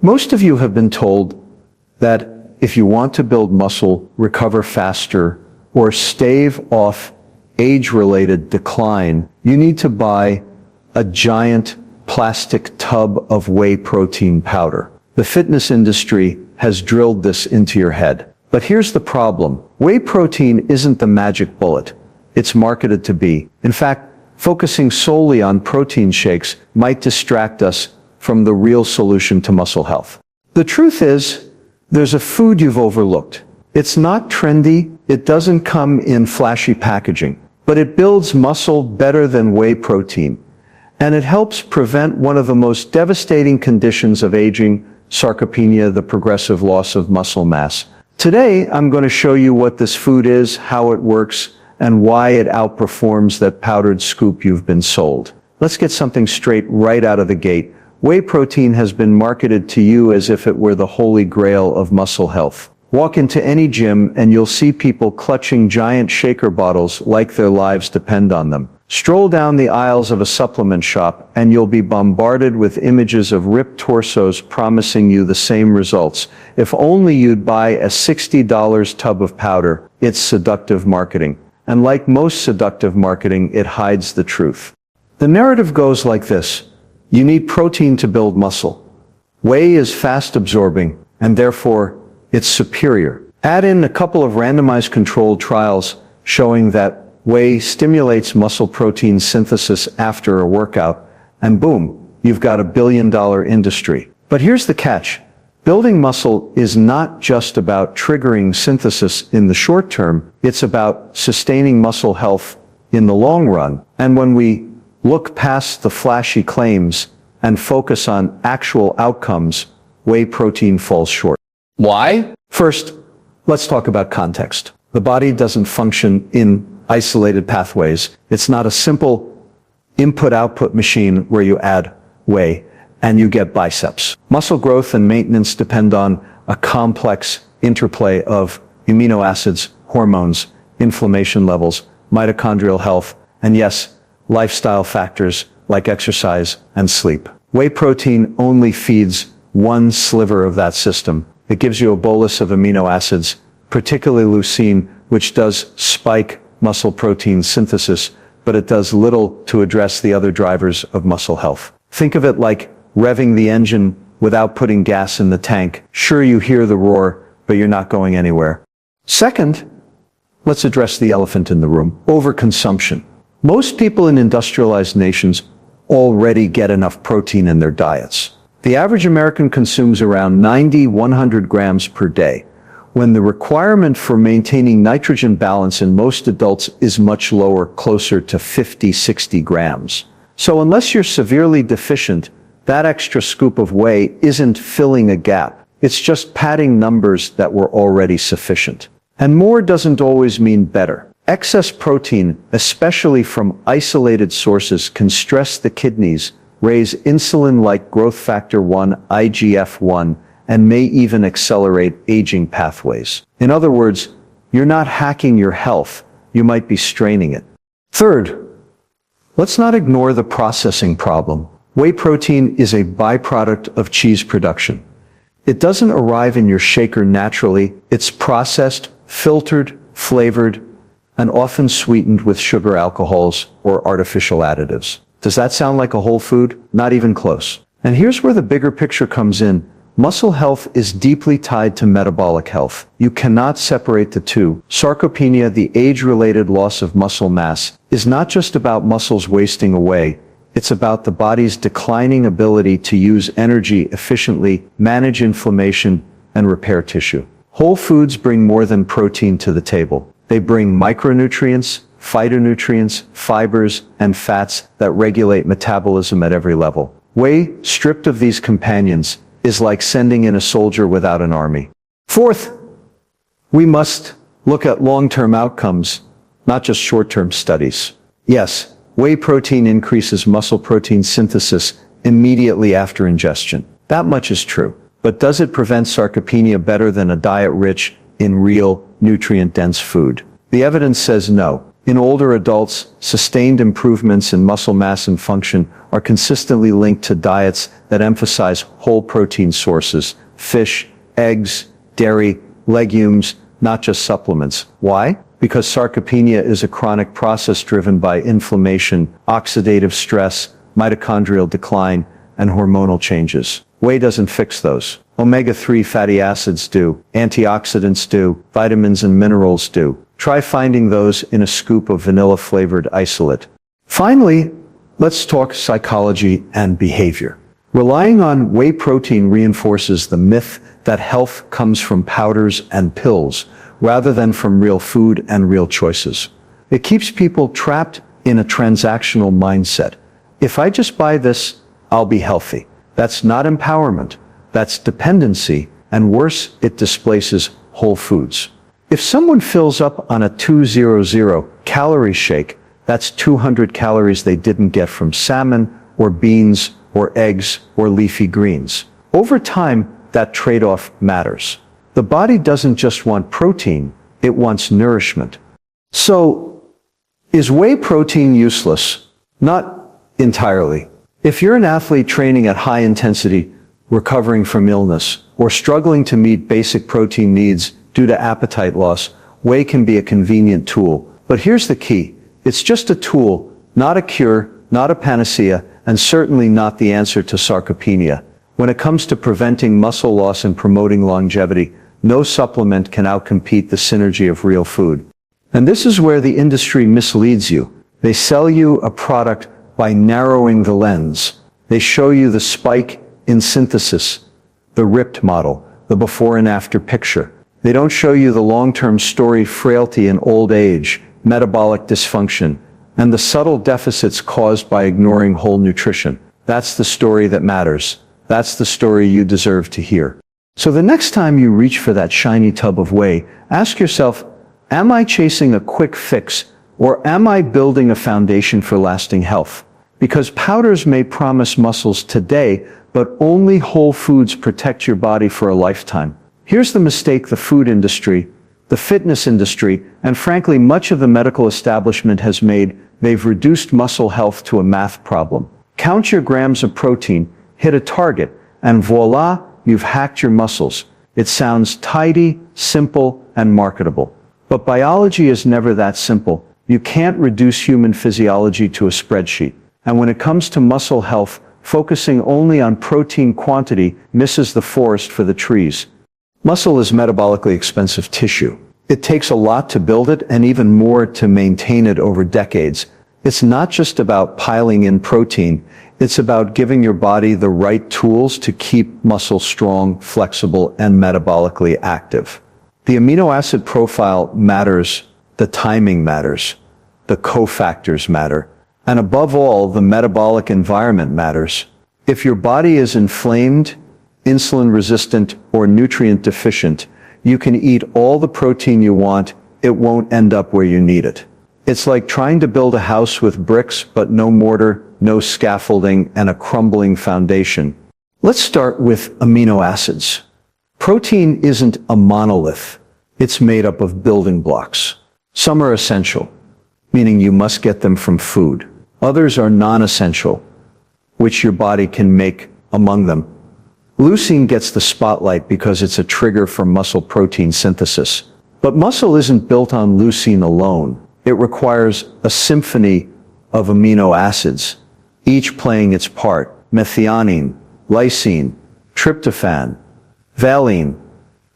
Most of you have been told that if you want to build muscle, recover faster, or stave off age-related decline, you need to buy a giant plastic tub of whey protein powder. The fitness industry has drilled this into your head. But here's the problem. Whey protein isn't the magic bullet it's marketed to be. In fact, focusing solely on protein shakes might distract us from the real solution to muscle health. The truth is, there's a food you've overlooked. It's not trendy, it doesn't come in flashy packaging, but it builds muscle better than whey protein. And it helps prevent one of the most devastating conditions of aging, sarcopenia, the progressive loss of muscle mass. Today, I'm going to show you what this food is, how it works, and why it outperforms that powdered scoop you've been sold. Let's get something straight right out of the gate. Whey protein has been marketed to you as if it were the holy grail of muscle health. Walk into any gym and you'll see people clutching giant shaker bottles like their lives depend on them. Stroll down the aisles of a supplement shop and you'll be bombarded with images of ripped torsos promising you the same results. If only you'd buy a $60 tub of powder. It's seductive marketing. And like most seductive marketing, it hides the truth. The narrative goes like this. You need protein to build muscle. Whey is fast absorbing, and therefore, it's superior. Add in a couple of randomized controlled trials showing that whey stimulates muscle protein synthesis after a workout, and boom, you've got $1 billion industry. But here's the catch. Building muscle is not just about triggering synthesis in the short term, it's about sustaining muscle health in the long run. And when we look past the flashy claims and focus on actual outcomes, whey protein falls short. Why? First, let's talk about context. The body doesn't function in isolated pathways. It's not a simple input-output machine where you add whey and you get biceps. Muscle growth and maintenance depend on a complex interplay of amino acids, hormones, inflammation levels, mitochondrial health, and yes, lifestyle factors like exercise and sleep. Whey protein only feeds one sliver of that system. It gives you a bolus of amino acids, particularly leucine, which does spike muscle protein synthesis, but it does little to address the other drivers of muscle health. Think of it like revving the engine without putting gas in the tank. Sure, you hear the roar, but you're not going anywhere. Second, let's address the elephant in the room, overconsumption. Most people in industrialized nations already get enough protein in their diets. The average American consumes around 90-100 grams per day, when the requirement for maintaining nitrogen balance in most adults is much lower, closer to 50-60 grams. So unless you're severely deficient, that extra scoop of whey isn't filling a gap. It's just padding numbers that were already sufficient. And more doesn't always mean better. Excess protein, especially from isolated sources, can stress the kidneys, raise insulin-like growth factor 1, IGF-1, and may even accelerate aging pathways. In other words, you're not hacking your health, you might be straining it. Third, let's not ignore the processing problem. Whey protein is a byproduct of cheese production. It doesn't arrive in your shaker naturally. It's processed, filtered, flavored, and often sweetened with sugar alcohols or artificial additives. Does that sound like a whole food? Not even close. And here's where the bigger picture comes in. Muscle health is deeply tied to metabolic health. You cannot separate the two. Sarcopenia, the age-related loss of muscle mass, is not just about muscles wasting away. It's about the body's declining ability to use energy efficiently, manage inflammation, and repair tissue. Whole foods bring more than protein to the table. They bring micronutrients, phytonutrients, fibers, and fats that regulate metabolism at every level. Whey, stripped of these companions, is like sending in a soldier without an army. Fourth, we must look at long-term outcomes, not just short-term studies. Yes, whey protein increases muscle protein synthesis immediately after ingestion. That much is true. But does it prevent sarcopenia better than a diet rich in real, nutrient-dense food? The evidence says no. In older adults, sustained improvements in muscle mass and function are consistently linked to diets that emphasize whole protein sources, fish, eggs, dairy, legumes, not just supplements. Why? Because sarcopenia is a chronic process driven by inflammation, oxidative stress, mitochondrial decline, and hormonal changes. Whey doesn't fix those. Omega-3 fatty acids do, antioxidants do, vitamins and minerals do. Try finding those in a scoop of vanilla-flavored isolate. Finally, let's talk psychology and behavior. Relying on whey protein reinforces the myth that health comes from powders and pills, rather than from real food and real choices. It keeps people trapped in a transactional mindset. If I just buy this, I'll be healthy. That's not empowerment. That's dependency, and worse, it displaces whole foods. If someone fills up on a 200 calorie shake, that's 200 calories they didn't get from salmon, or beans, or eggs, or leafy greens. Over time, that trade-off matters. The body doesn't just want protein, it wants nourishment. So, is whey protein useless? Not entirely. If you're an athlete training at high intensity, recovering from illness, or struggling to meet basic protein needs due to appetite loss, whey can be a convenient tool. But here's the key. It's just a tool, not a cure, not a panacea, and certainly not the answer to sarcopenia. When it comes to preventing muscle loss and promoting longevity, no supplement can outcompete the synergy of real food. And this is where the industry misleads you. They sell you a product by narrowing the lens. They show you the spike in synthesis, the ripped model, the before and after picture. They don't show you the long-term story, frailty in old age, metabolic dysfunction, and the subtle deficits caused by ignoring whole nutrition. That's the story that matters. That's the story you deserve to hear. So the next time you reach for that shiny tub of whey, ask yourself, am I chasing a quick fix, or am I building a foundation for lasting health? Because powders may promise muscles today, but only whole foods protect your body for a lifetime. Here's the mistake the food industry, the fitness industry, and frankly much of the medical establishment has made. They've reduced muscle health to a math problem. Count your grams of protein, hit a target, and voila, you've hacked your muscles. It sounds tidy, simple, and marketable. But biology is never that simple. You can't reduce human physiology to a spreadsheet. And when it comes to muscle health, focusing only on protein quantity misses the forest for the trees. Muscle is metabolically expensive tissue. It takes a lot to build it and even more to maintain it over decades. It's not just about piling in protein. It's about giving your body the right tools to keep muscle strong, flexible, and metabolically active. The amino acid profile matters. The timing matters. The cofactors matter. And above all, the metabolic environment matters. If your body is inflamed, insulin resistant, or nutrient deficient, you can eat all the protein you want, it won't end up where you need it. It's like trying to build a house with bricks but no mortar, no scaffolding, and a crumbling foundation. Let's start with amino acids. Protein isn't a monolith. It's made up of building blocks. Some are essential, meaning you must get them from food. Others are non-essential, which your body can make among them. Leucine gets the spotlight because it's a trigger for muscle protein synthesis. But muscle isn't built on leucine alone. It requires a symphony of amino acids, each playing its part. Methionine, lysine, tryptophan, valine,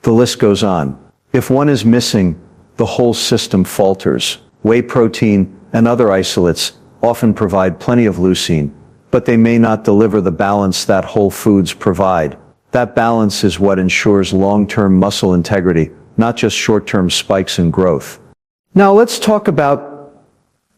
the list goes on. If one is missing, the whole system falters. Whey protein and other isolates often provide plenty of leucine, but they may not deliver the balance that whole foods provide. That balance is what ensures long-term muscle integrity, not just short-term spikes in growth. Now let's talk about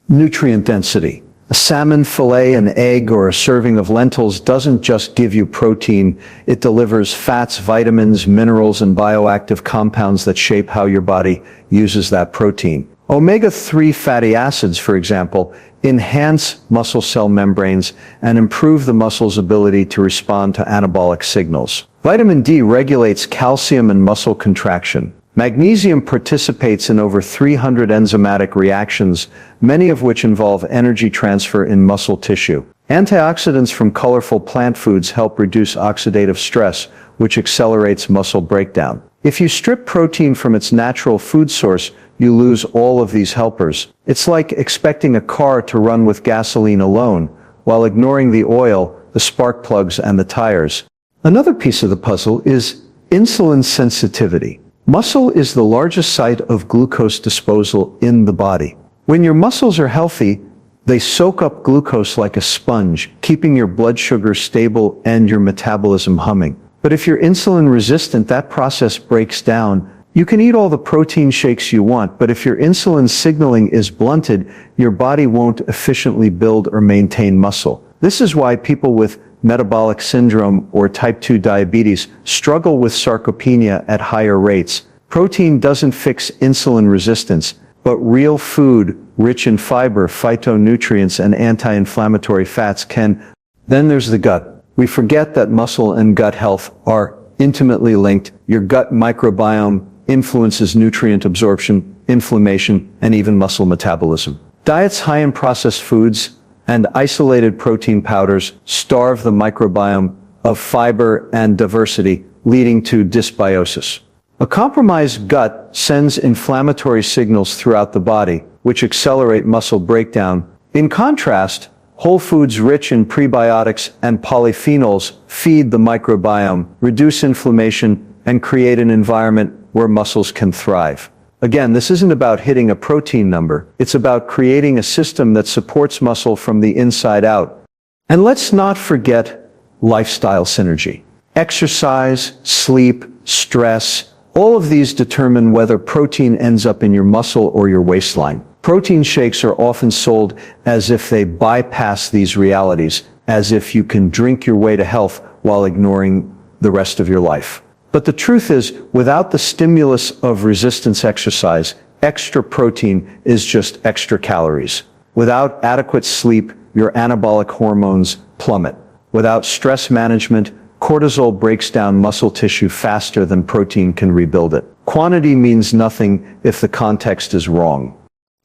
nutrient density. A salmon fillet, an egg, or a serving of lentils doesn't just give you protein, it delivers fats, vitamins, minerals, and bioactive compounds that shape how your body uses that protein. Omega-3 fatty acids, for example, enhance muscle cell membranes and improve the muscle's ability to respond to anabolic signals. Vitamin D regulates calcium and muscle contraction. Magnesium participates in over 300 enzymatic reactions, many of which involve energy transfer in muscle tissue. Antioxidants from colorful plant foods help reduce oxidative stress, which accelerates muscle breakdown. If you strip protein from its natural food source, you lose all of these helpers. It's like expecting a car to run with gasoline alone, while ignoring the oil, the spark plugs, and the tires. Another piece of the puzzle is insulin sensitivity. Muscle is the largest site of glucose disposal in the body. When your muscles are healthy, they soak up glucose like a sponge, keeping your blood sugar stable and your metabolism humming. But if you're insulin resistant, that process breaks down. You can eat all the protein shakes you want, but if your insulin signaling is blunted, your body won't efficiently build or maintain muscle. This is why people with metabolic syndrome or type 2 diabetes struggle with sarcopenia at higher rates. Protein doesn't fix insulin resistance, but real food, rich in fiber, phytonutrients, and anti-inflammatory fats can. Then there's the gut. We forget that muscle and gut health are intimately linked. Your gut microbiome influences nutrient absorption, inflammation, and even muscle metabolism. Diets high in processed foods and isolated protein powders starve the microbiome of fiber and diversity, leading to dysbiosis. A compromised gut sends inflammatory signals throughout the body, which accelerate muscle breakdown. In contrast, whole foods rich in prebiotics and polyphenols feed the microbiome, reduce inflammation, and create an environment where muscles can thrive. Again, this isn't about hitting a protein number. It's about creating a system that supports muscle from the inside out. And let's not forget lifestyle synergy. Exercise, sleep, stress, all of these determine whether protein ends up in your muscle or your waistline. Protein shakes are often sold as if they bypass these realities, as if you can drink your way to health while ignoring the rest of your life. But the truth is, without the stimulus of resistance exercise, extra protein is just extra calories. Without adequate sleep, your anabolic hormones plummet. Without stress management, cortisol breaks down muscle tissue faster than protein can rebuild it. Quantity means nothing if the context is wrong.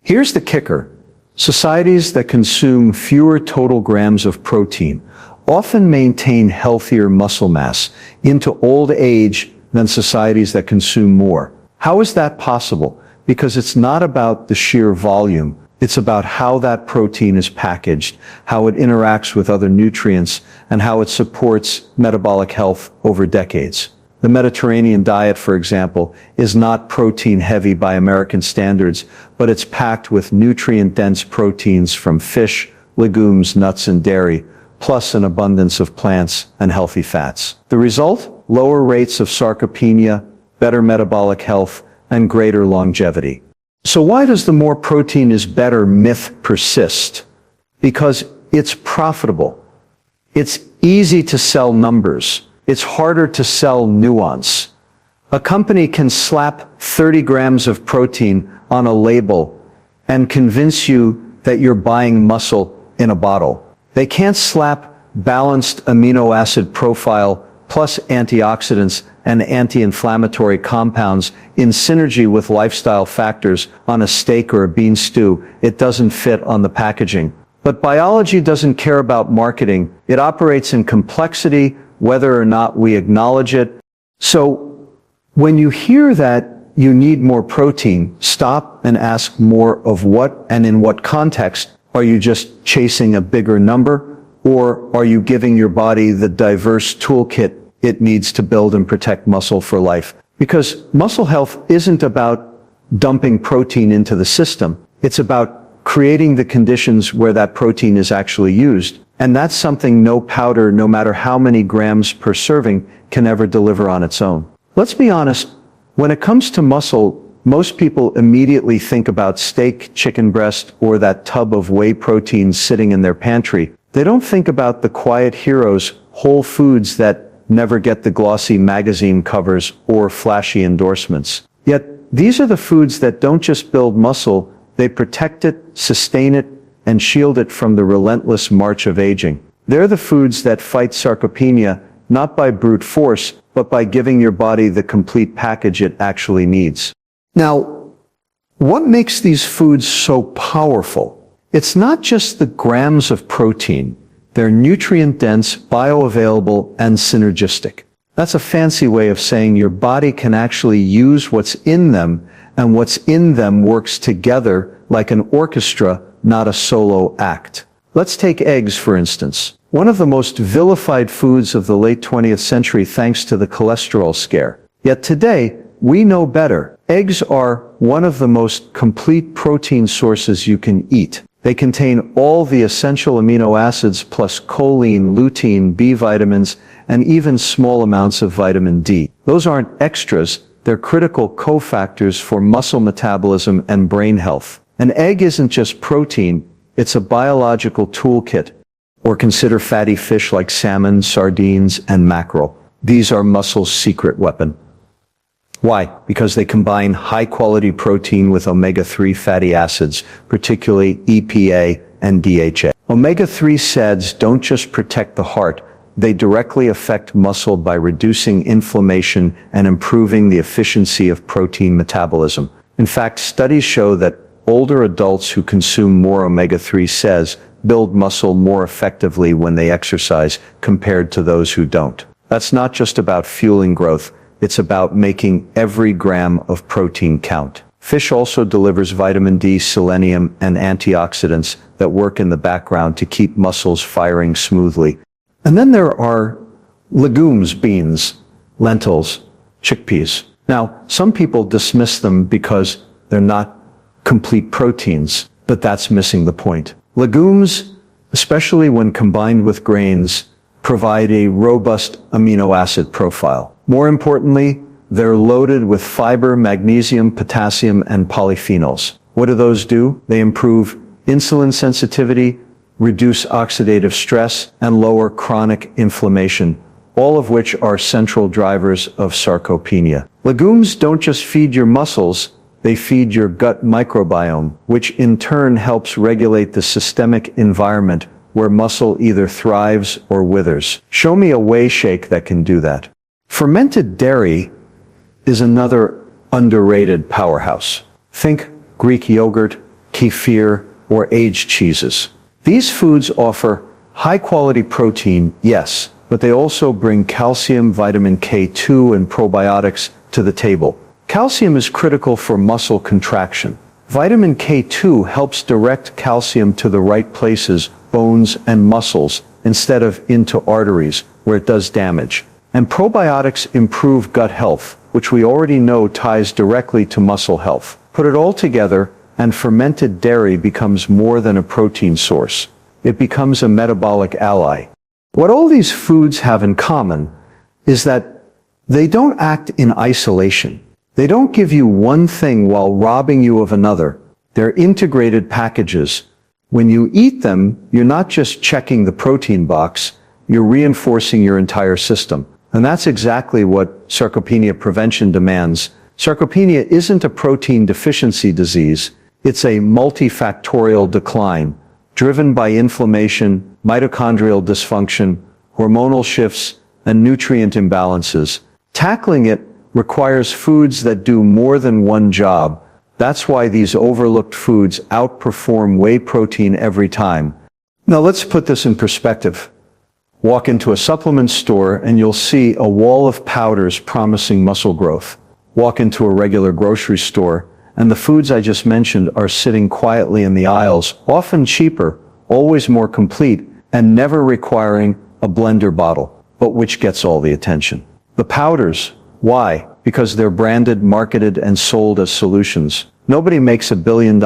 Here's the kicker. Societies that consume fewer total grams of protein often maintain healthier muscle mass into old age than societies that consume more. How is that possible? Because it's not about the sheer volume. It's about how that protein is packaged, how it interacts with other nutrients, and how it supports metabolic health over decades. The Mediterranean diet, for example, is not protein heavy by American standards, but it's packed with nutrient-dense proteins from fish, legumes, nuts, and dairy, plus an abundance of plants and healthy fats. The result? Lower rates of sarcopenia, better metabolic health, and greater longevity. So why does the more protein is better myth persist? Because it's profitable. It's easy to sell numbers. It's harder to sell nuance. A company can slap 30 grams of protein on a label and convince you that you're buying muscle in a bottle. They can't slap balanced amino acid profile plus antioxidants and anti-inflammatory compounds in synergy with lifestyle factors on a steak or a bean stew. It doesn't fit on the packaging. But biology doesn't care about marketing. It operates in complexity, whether or not we acknowledge it. So when you hear that you need more protein, stop and ask more of what and in what context. Are you just chasing a bigger number, or are you giving your body the diverse toolkit it needs to build and protect muscle for life? Because muscle health isn't about dumping protein into the system. It's about creating the conditions where that protein is actually used. And that's something no powder, no matter how many grams per serving, can ever deliver on its own. Let's be honest, when it comes to muscle, most people immediately think about steak, chicken breast, or that tub of whey protein sitting in their pantry. They don't think about the quiet heroes, whole foods that never get the glossy magazine covers or flashy endorsements. Yet, these are the foods that don't just build muscle, they protect it, sustain it, and shield it from the relentless march of aging. They're the foods that fight sarcopenia, not by brute force, but by giving your body the complete package it actually needs. Now, what makes these foods so powerful? It's not just the grams of protein. They're nutrient-dense, bioavailable, and synergistic. That's a fancy way of saying your body can actually use what's in them, and what's in them works together like an orchestra, not a solo act. Let's take eggs, for instance. One of the most vilified foods of the late 20th century thanks to the cholesterol scare. Yet today, we know better. Eggs are one of the most complete protein sources you can eat. They contain all the essential amino acids plus choline, lutein, B vitamins, and even small amounts of vitamin D. Those aren't extras, they're critical cofactors for muscle metabolism and brain health. An egg isn't just protein, it's a biological toolkit. Or consider fatty fish like salmon, sardines, and mackerel. These are muscle's secret weapon. Why? Because they combine high-quality protein with omega-3 fatty acids, particularly EPA and DHA. Omega-3 SADs don't just protect the heart, they directly affect muscle by reducing inflammation and improving the efficiency of protein metabolism. In fact, studies show that older adults who consume more omega-3 SADs build muscle more effectively when they exercise compared to those who don't. That's not just about fueling growth. It's about making every gram of protein count. Fish also delivers vitamin D, selenium, and antioxidants that work in the background to keep muscles firing smoothly. And then there are legumes, beans, lentils, chickpeas. Now, some people dismiss them because they're not complete proteins, but that's missing the point. Legumes, especially when combined with grains, provide a robust amino acid profile. More importantly, they're loaded with fiber, magnesium, potassium, and polyphenols. What do those do? They improve insulin sensitivity, reduce oxidative stress, and lower chronic inflammation, all of which are central drivers of sarcopenia. Legumes don't just feed your muscles, they feed your gut microbiome, which in turn helps regulate the systemic environment where muscle either thrives or withers. Show me a whey shake that can do that. Fermented dairy is another underrated powerhouse. Think Greek yogurt, kefir, or aged cheeses. These foods offer high-quality protein, yes, but they also bring calcium, vitamin K2, and probiotics to the table. Calcium is critical for muscle contraction. Vitamin K2 helps direct calcium to the right places, bones and muscles, instead of into arteries, where it does damage. And probiotics improve gut health, which we already know ties directly to muscle health. Put it all together, and fermented dairy becomes more than a protein source. It becomes a metabolic ally. What all these foods have in common is that they don't act in isolation. They don't give you one thing while robbing you of another. They're integrated packages. When you eat them, you're not just checking the protein box, you're reinforcing your entire system. And that's exactly what sarcopenia prevention demands. Sarcopenia isn't a protein deficiency disease. It's a multifactorial decline, driven by inflammation, mitochondrial dysfunction, hormonal shifts, and nutrient imbalances. Tackling it requires foods that do more than one job. That's why these overlooked foods outperform whey protein every time. Now let's put this in perspective. Walk into a supplement store and you'll see a wall of powders promising muscle growth. Walk into a regular grocery store and the foods I just mentioned are sitting quietly in the aisles, often cheaper, always more complete, and never requiring a blender bottle, but which gets all the attention. The powders. Why? Because they're branded, marketed, and sold as solutions. Nobody makes $1 billion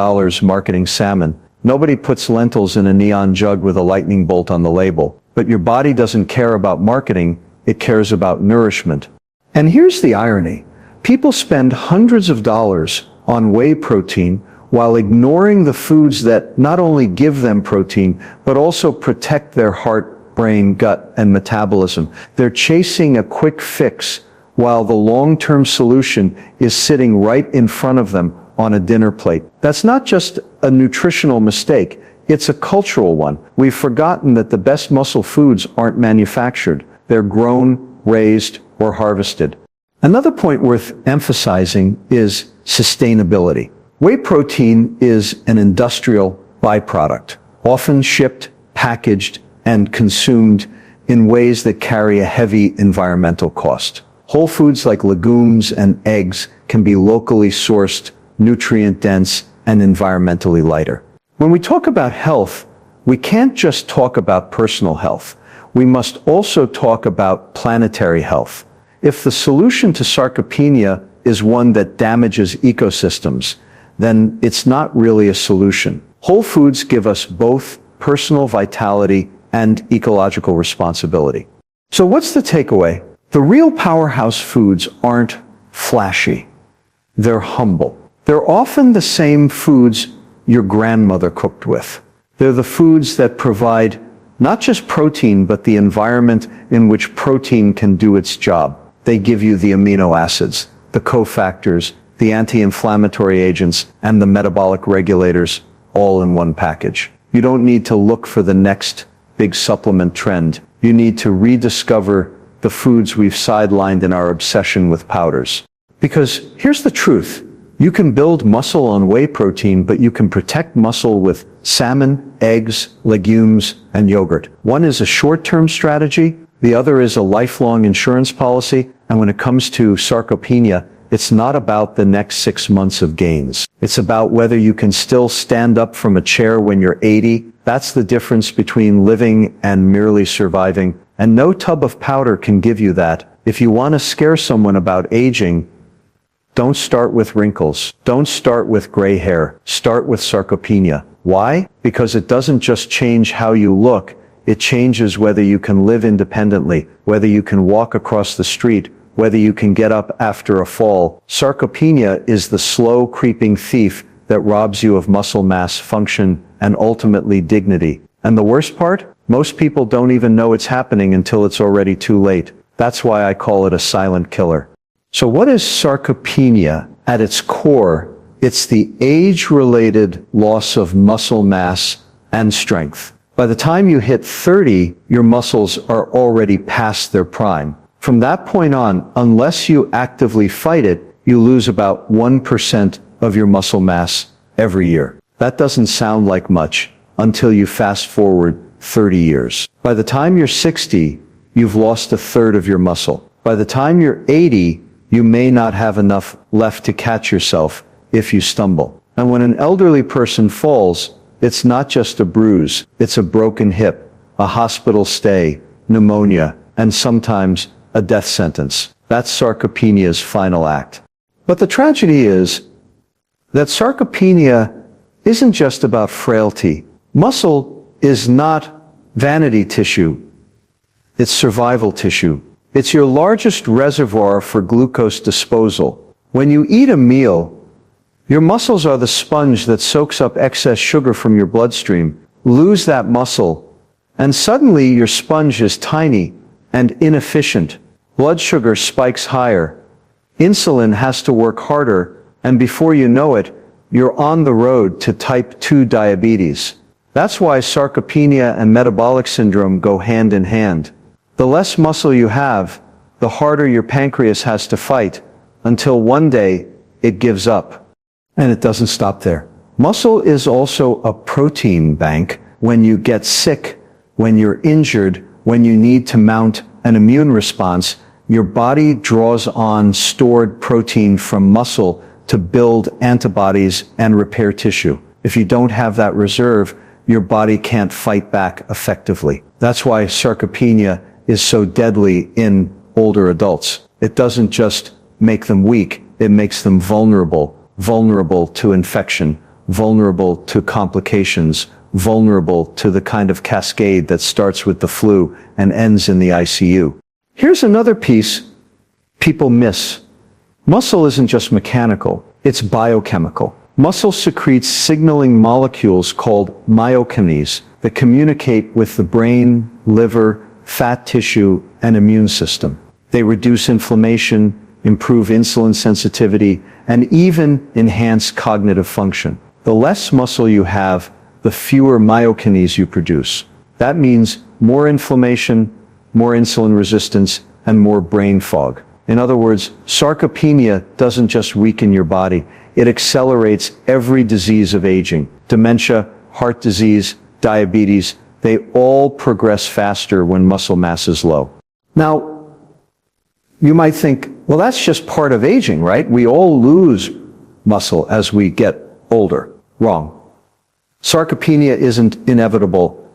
marketing salmon. Nobody puts lentils in a neon jug with a lightning bolt on the label. But your body doesn't care about marketing, it cares about nourishment. And here's the irony. People spend hundreds of dollars on whey protein while ignoring the foods that not only give them protein, but also protect their heart, brain, gut, and metabolism. They're chasing a quick fix while the long-term solution is sitting right in front of them on a dinner plate. That's not just a nutritional mistake, it's a cultural one. We've forgotten that the best muscle foods aren't manufactured. They're grown, raised, or harvested. Another point worth emphasizing is sustainability. Whey protein is an industrial byproduct, often shipped, packaged, and consumed in ways that carry a heavy environmental cost. Whole foods like legumes and eggs can be locally sourced, nutrient-dense, and environmentally lighter. When we talk about health, we can't just talk about personal health. We must also talk about planetary health. If the solution to sarcopenia is one that damages ecosystems, then it's not really a solution. Whole foods give us both personal vitality and ecological responsibility. So what's the takeaway? The real powerhouse foods aren't flashy. They're humble. They're often the same foods your grandmother cooked with. They're the foods that provide not just protein, but the environment in which protein can do its job. They give you the amino acids, the cofactors, the anti-inflammatory agents, and the metabolic regulators all in one package. You don't need to look for the next big supplement trend. You need to rediscover the foods we've sidelined in our obsession with powders. Because here's the truth. You can build muscle on whey protein, but you can protect muscle with salmon, eggs, legumes, and yogurt. One is a short-term strategy. The other is a lifelong insurance policy. And when it comes to sarcopenia, it's not about the next 6 months of gains. It's about whether you can still stand up from a chair when you're 80. That's the difference between living and merely surviving. And no tub of powder can give you that. If you want to scare someone about aging, don't start with wrinkles. Don't start with gray hair. Start with sarcopenia. Why? Because it doesn't just change how you look. It changes whether you can live independently, whether you can walk across the street, whether you can get up after a fall. Sarcopenia is the slow creeping thief that robs you of muscle mass, function, and ultimately dignity. And the worst part? Most people don't even know it's happening until it's already too late. That's why I call it a silent killer. So what is sarcopenia? At its core, it's the age-related loss of muscle mass and strength. By the time you hit 30, your muscles are already past their prime. From that point on, unless you actively fight it, you lose about 1% of your muscle mass every year. That doesn't sound like much until you fast forward 30 years. By the time you're 60, you've lost a third of your muscle. By the time you're 80, you may not have enough left to catch yourself if you stumble. And when an elderly person falls, it's not just a bruise, it's a broken hip, a hospital stay, pneumonia, and sometimes a death sentence. That's sarcopenia's final act. But the tragedy is that sarcopenia isn't just about frailty. Muscle is not vanity tissue. It's survival tissue. It's your largest reservoir for glucose disposal. When you eat a meal, your muscles are the sponge that soaks up excess sugar from your bloodstream. Lose that muscle, and suddenly your sponge is tiny and inefficient. Blood sugar spikes higher. Insulin has to work harder, and before you know it, you're on the road to type 2 diabetes. That's why sarcopenia and metabolic syndrome go hand in hand. The less muscle you have, the harder your pancreas has to fight, until one day it gives up. And it doesn't stop there. Muscle is also a protein bank. When you get sick, when you're injured, when you need to mount an immune response, your body draws on stored protein from muscle to build antibodies and repair tissue. If you don't have that reserve, your body can't fight back effectively. That's why sarcopenia is so deadly in older adults. It doesn't just make them weak, it makes them vulnerable to infection, vulnerable to complications, vulnerable to the kind of cascade that starts with the flu and ends in the ICU. Here's another piece people miss. Muscle isn't just mechanical, it's biochemical. Muscle secretes signaling molecules called myokines that communicate with the brain, liver, fat tissue, and immune system. They reduce inflammation, improve insulin sensitivity, and even enhance cognitive function. The less muscle you have, the fewer myokines you produce. That means more inflammation, more insulin resistance, and more brain fog. In other words, sarcopenia doesn't just weaken your body, it accelerates every disease of aging. Dementia, heart disease, diabetes, they all progress faster when muscle mass is low. Now, you might think, well, that's just part of aging, right? We all lose muscle as we get older. Wrong. Sarcopenia isn't inevitable,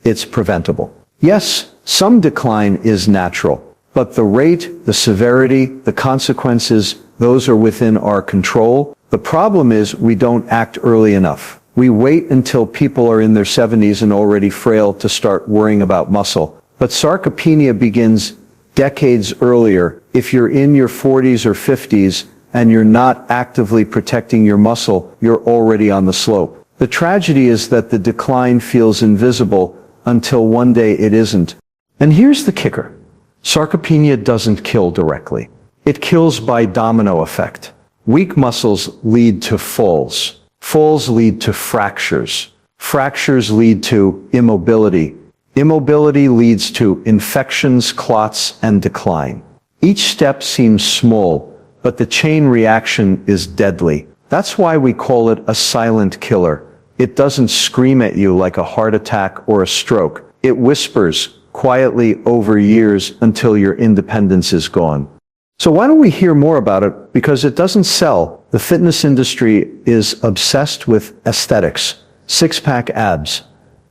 it's preventable. Yes, some decline is natural, but the rate, the severity, the consequences, those are within our control. The problem is we don't act early enough. We wait until people are in their 70s and already frail to start worrying about muscle. But sarcopenia begins decades earlier. If you're in your 40s or 50s and you're not actively protecting your muscle, you're already on the slope. The tragedy is that the decline feels invisible until one day it isn't. And here's the kicker. Sarcopenia doesn't kill directly. It kills by domino effect. Weak muscles lead to falls. Falls lead to fractures. Fractures lead to immobility. Immobility leads to infections, clots, and decline. Each step seems small, but the chain reaction is deadly. That's why we call it a silent killer. It doesn't scream at you like a heart attack or a stroke. It whispers quietly over years until your independence is gone. So why don't we hear more about it? Because it doesn't sell. The fitness industry is obsessed with aesthetics, six-pack abs,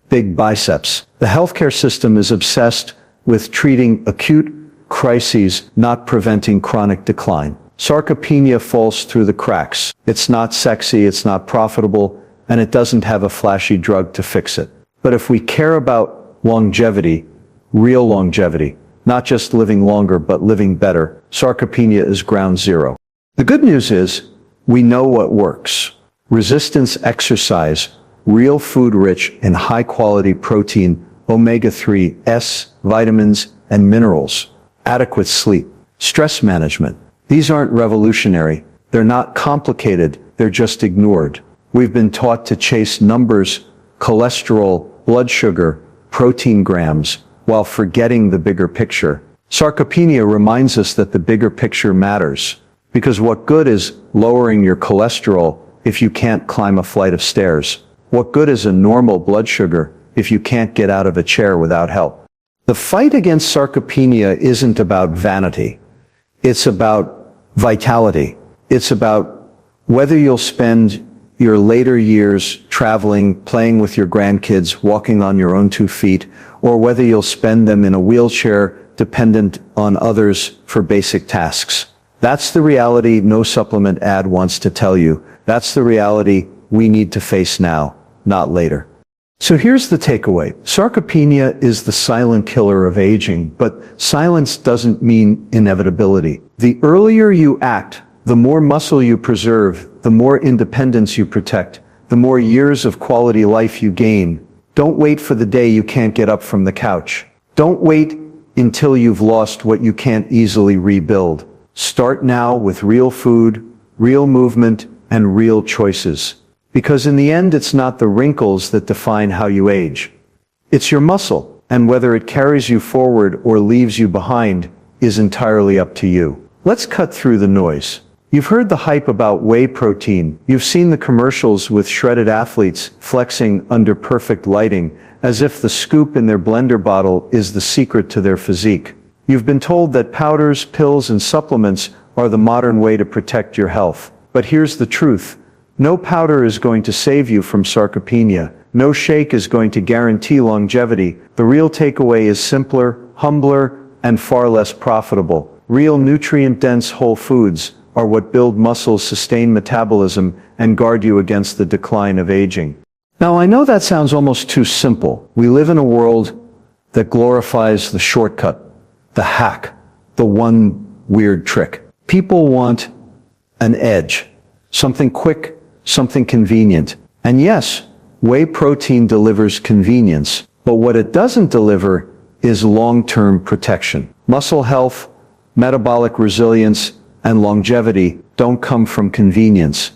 big biceps. The healthcare system is obsessed with treating acute crises, not preventing chronic decline. Sarcopenia falls through the cracks. It's not sexy, it's not profitable, and it doesn't have a flashy drug to fix it. But if we care about longevity, real longevity, not just living longer but living better, sarcopenia is ground zero. The good news is, we know what works. Resistance exercise, real food rich in high-quality protein, omega-3s, vitamins, and minerals, adequate sleep, stress management. These aren't revolutionary. They're not complicated. They're just ignored. We've been taught to chase numbers, cholesterol, blood sugar, protein grams, while forgetting the bigger picture. Sarcopenia reminds us that the bigger picture matters. Because what good is lowering your cholesterol if you can't climb a flight of stairs? What good is a normal blood sugar if you can't get out of a chair without help? The fight against sarcopenia isn't about vanity. It's about vitality. It's about whether you'll spend your later years traveling, playing with your grandkids, walking on your own 2 feet, or whether you'll spend them in a wheelchair dependent on others for basic tasks. That's the reality no supplement ad wants to tell you. That's the reality we need to face now, not later. So here's the takeaway. Sarcopenia is the silent killer of aging, but silence doesn't mean inevitability. The earlier you act, the more muscle you preserve, the more independence you protect, the more years of quality life you gain. Don't wait for the day you can't get up from the couch. Don't wait until you've lost what you can't easily rebuild. Start now with real food, real movement, and real choices. Because in the end, it's not the wrinkles that define how you age. It's your muscle, and whether it carries you forward or leaves you behind is entirely up to you. Let's cut through the noise. You've heard the hype about whey protein. You've seen the commercials with shredded athletes flexing under perfect lighting, as if the scoop in their blender bottle is the secret to their physique. You've been told that powders, pills, and supplements are the modern way to protect your health. But here's the truth. No powder is going to save you from sarcopenia. No shake is going to guarantee longevity. The real takeaway is simpler, humbler, and far less profitable. Real nutrient-dense whole foods are what build muscles, sustain metabolism, and guard you against the decline of aging. Now, I know that sounds almost too simple. We live in a world that glorifies the shortcut, the hack, the one weird trick. People want an edge, something quick, something convenient. And yes, whey protein delivers convenience, but what it doesn't deliver is long-term protection. Muscle health, metabolic resilience, and longevity don't come from convenience.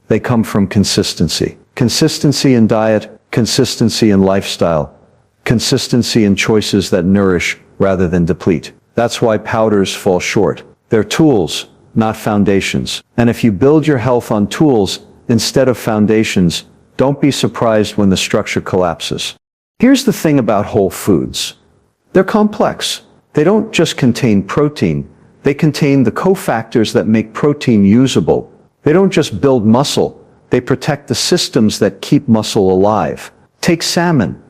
They come from consistency. Consistency in diet, consistency in lifestyle, consistency in choices that nourish rather than deplete. That's why powders fall short. They're tools, not foundations. And if you build your health on tools instead of foundations, don't be surprised when the structure collapses. Here's the thing about whole foods. They're complex. They don't just contain protein. They contain the cofactors that make protein usable. They don't just build muscle. They protect the systems that keep muscle alive. Take salmon.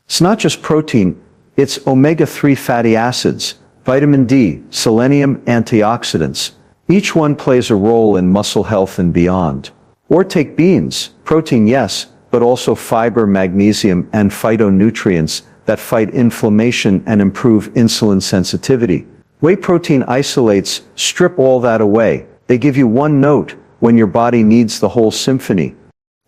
It's not just protein. It's omega-3 fatty acids, vitamin D, selenium, antioxidants. Each one plays a role in muscle health and beyond. Or take beans. Protein, yes, but also fiber, magnesium, and phytonutrients that fight inflammation and improve insulin sensitivity. Whey protein isolates strip all that away. They give you one note when your body needs the whole symphony.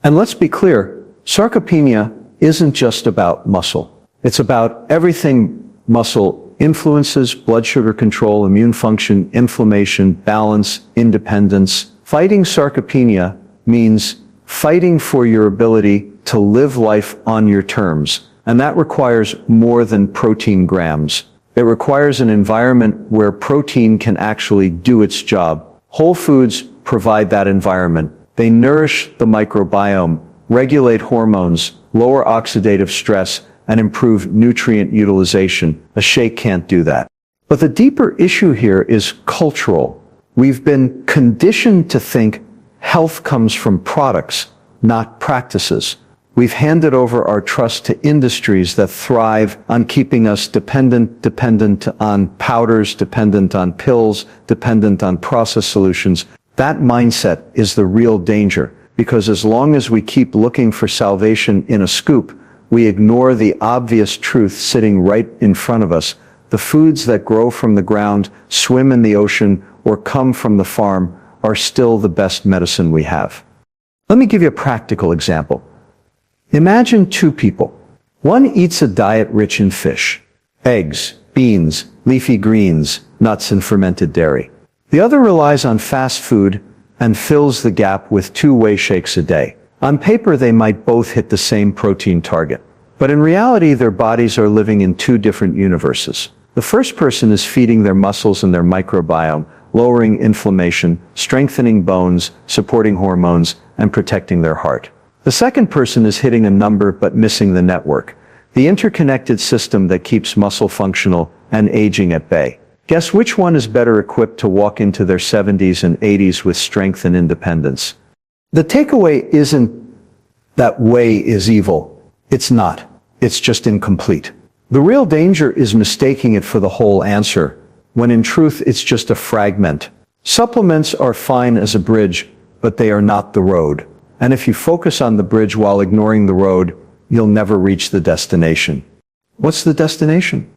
And let's be clear, sarcopenia isn't just about muscle. It's about everything muscle influences: blood sugar control, immune function, inflammation, balance, independence. Fighting sarcopenia means fighting for your ability to live life on your terms. And that requires more than protein grams. It requires an environment where protein can actually do its job. Whole foods provide that environment. They nourish the microbiome, regulate hormones, lower oxidative stress, and improve nutrient utilization. A shake can't do that. But the deeper issue here is cultural. We've been conditioned to think health comes from products, not practices. We've handed over our trust to industries that thrive on keeping us dependent on powders, dependent on pills, dependent on processed solutions. That mindset is the real danger, because as long as we keep looking for salvation in a scoop, we ignore the obvious truth sitting right in front of us. The foods that grow from the ground, swim in the ocean, or come from the farm are still the best medicine we have. Let me give you a practical example. Imagine two people. One eats a diet rich in fish, eggs, beans, leafy greens, nuts, and fermented dairy. The other relies on fast food and fills the gap with 2 whey shakes a day. On paper, they might both hit the same protein target. But in reality, their bodies are living in 2 different universes. The first person is feeding their muscles and their microbiome, lowering inflammation, strengthening bones, supporting hormones, and protecting their heart. The second person is hitting a number but missing the network, the interconnected system that keeps muscle functional and aging at bay. Guess which one is better equipped to walk into their 70s and 80s with strength and independence? The takeaway isn't that whey is evil. It's not. It's just incomplete. The real danger is mistaking it for the whole answer, when in truth it's just a fragment. Supplements are fine as a bridge, but they are not the road. And if you focus on the bridge while ignoring the road, you'll never reach the destination. What's the destination?